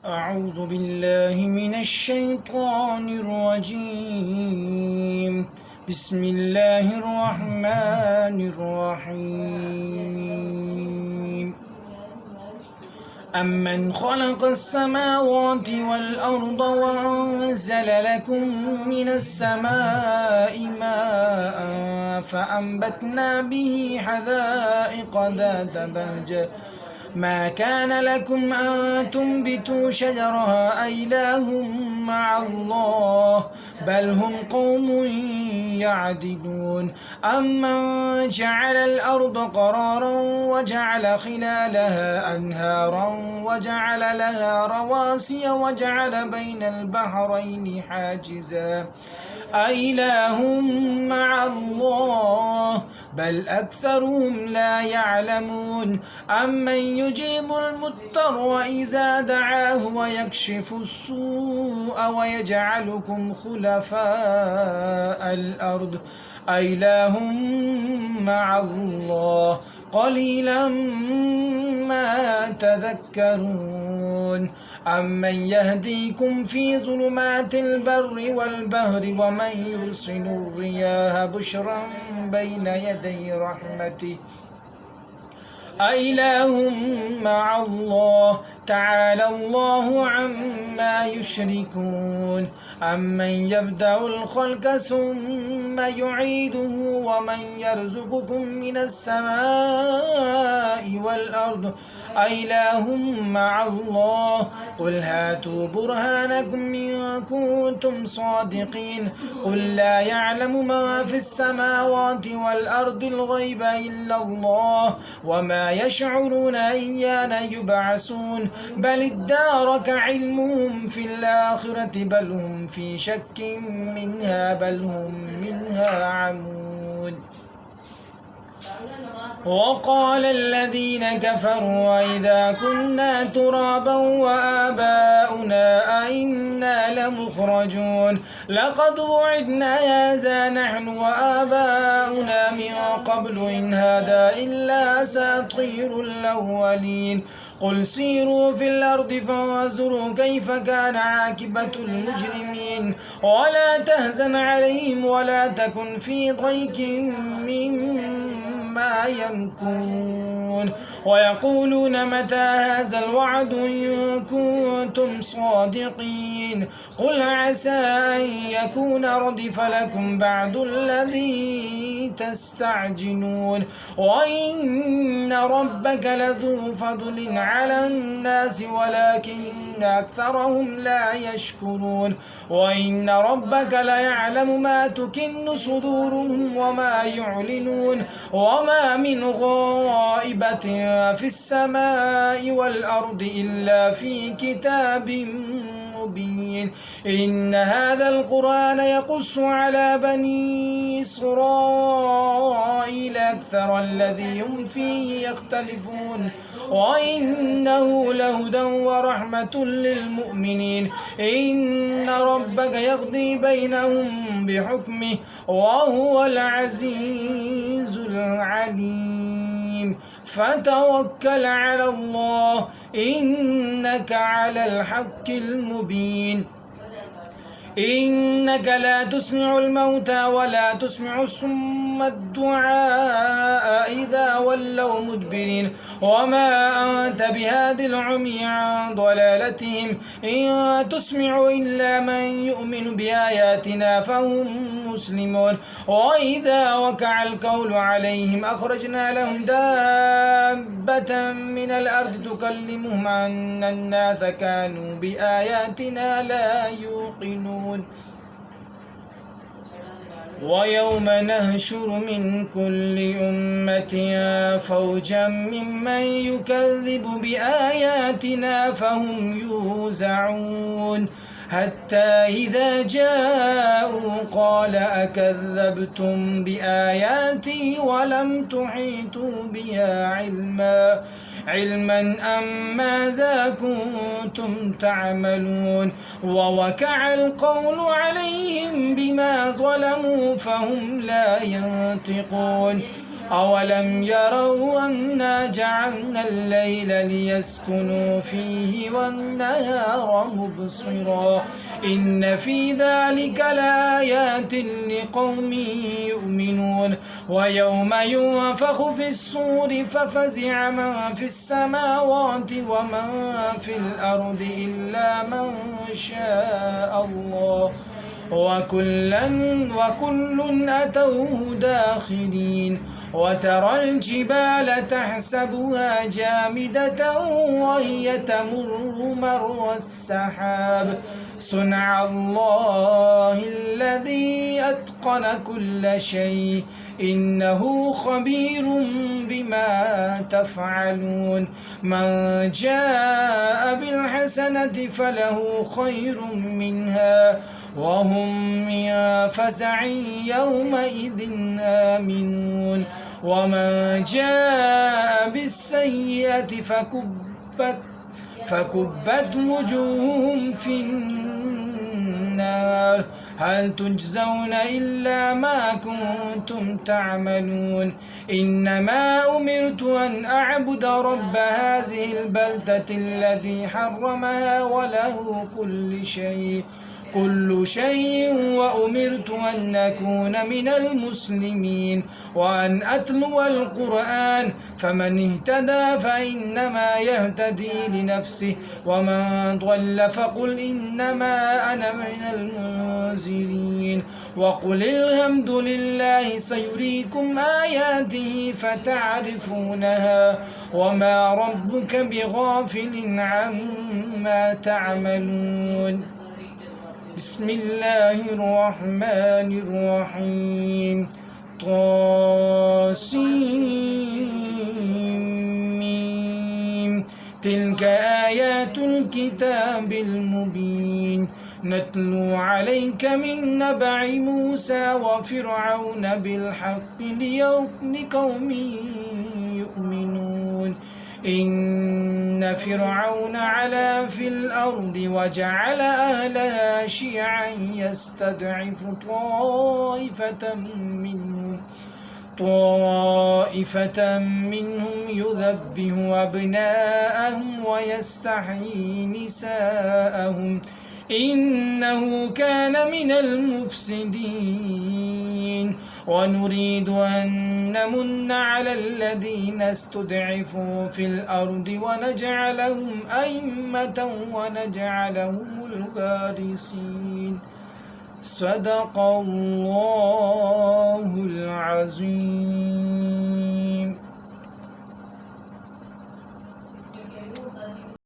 أعوذ بالله من الشيطان الرجيم. بسم الله الرحمن الرحيم. أمن خلق السماوات والأرض وأنزل لكم من السماء ماء فأنبتنا به حدائق ذات بهجة ما كان لكم أن تنبتوا شجرها أإله مع الله بل هم قوم يعدلون. أمن جعل الأرض قرارا وجعل خلالها أنهارا وجعل لها رواسي وجعل بين البحرين حاجزا أإله مع الله بل أكثرهم لا يعلمون. أمن يجيب المضطر إذا دعاه ويكشف السوء ويجعلكم خلفاء الأرض أإله مع الله قليلا ما تذكرون. أمن يهديكم في ظلمات البر والبحر ومن يرسل الرياح بشرا بين يدي رحمته أإله مع الله تعالى الله عما يشركون. أمن يبدأ الخلق ثم يعيده ومن يرزقكم من السماء والأرض أإله مع الله قل هاتوا برهانكم إن كنتم صادقين. قل لا يعلم ما في السماوات والأرض الغيب إلا الله وما يشعرون أيان يبعثون بل ادارك علمهم في الآخرة بل هم في شك منها بل هم منها عمون. وقال الذين كفروا وإذا كنا ترابا وآباؤنا أئنا لمخرجون لقد وعدنا هذا نحن وآباؤنا من قبل إن هذا إلا أساطير الأولين. قل سيروا في الأرض فانظروا كيف كان عاقبة المجرمين ولا تهزن عليهم ولا تكن في ضيق مما يمكرون ويقولون متى هذا الوعد إن كنتم صادقين. قل عسى أن يكون ردف لكم بعد الذي تستعجلون وإن ربك لذو فضل على الناس ولكن أكثرهم لا يشكرون. وإن ربك ليعلم ما تكن صدورهم وما يعلنون وما من غائبة في السماء والأرض إلا في كتاب مبين. إن هذا القرآن يقص على بني إسرائيل أكثر الذي هم فيه يختلفون وإنه لهدى ورحمة للمؤمنين. إن ربك يقضي بينهم بحكمه وهو العزيز العليم. فتوكل على الله إنك على الحق المبين. إنك لا تسمع الموتى ولا تسمع الصم الدعاء إذا ولوا مدبرين وما أنت بهاد العمي عن ضلالتهم إن تسمع إلا من يؤمن بآياتنا فهم مسلمون. وإذا وقع القول عليهم أخرجنا لهم دابة من الأرض تكلمهم أن الناس كانوا بآياتنا لا يوقنون. ويوم نهشر من كل أمة فوجا ممن يكذب بآياتنا فهم يوزعون حتى إذا جاءوا قال أكذبتم بآياتي ولم تحيطوا بها علما أم ماذا كنتم تعملون. ووقع القول عليهم بما ظلموا فهم لا ينطقون. أولم يروا أنا جعلنا الليل ليسكنوا فيه والنهار مبصرا إن في ذلك لآيات لقوم يؤمنون ويوم ينفخ في الصور ففزع من في السماوات ومن في الأرض إلا من شاء الله وكل أتوه داخرين وترى الجبال تحسبها جامدة وهي تمر مر السحاب صنع الله الذي أتقن كل شيء إنه خبير بما تفعلون من جاء بالحسنة فله خير منها وهم من فزع يومئذ آمنون ومن جاء بالسيئة فكبت وجوههم في النار هل تجزون إلا ما كنتم تعملون إنما أمرت أن أعبد رب هذه البلدة الذي حرمها وله كل شيء وأمرت أن أكون من المسلمين وأن أتلو القرآن فمن اهتدى فإنما يهتدي لنفسه ومن ضل فقل إنما أنا من المنذرين وقل الحمد لله سيريكم آياته فتعرفونها وما ربك بغافل عما تعملون بسم الله الرحمن الرحيم طاسين تلك آيات الكتاب المبين نتلو عليك من نبع موسى وفرعون بالحق لقوم يؤمنون إن فرعون علا في الأرض وجعل أهلها شيعا يستضعف طائفة منهم يذبح أبناءهم ويستحيي نساءهم إنه كان من المفسدين ونريد أن نمن على الذين استضعفوا في الأرض ونجعلهم أئمة ونجعلهم الوارثين صدق الله العظيم.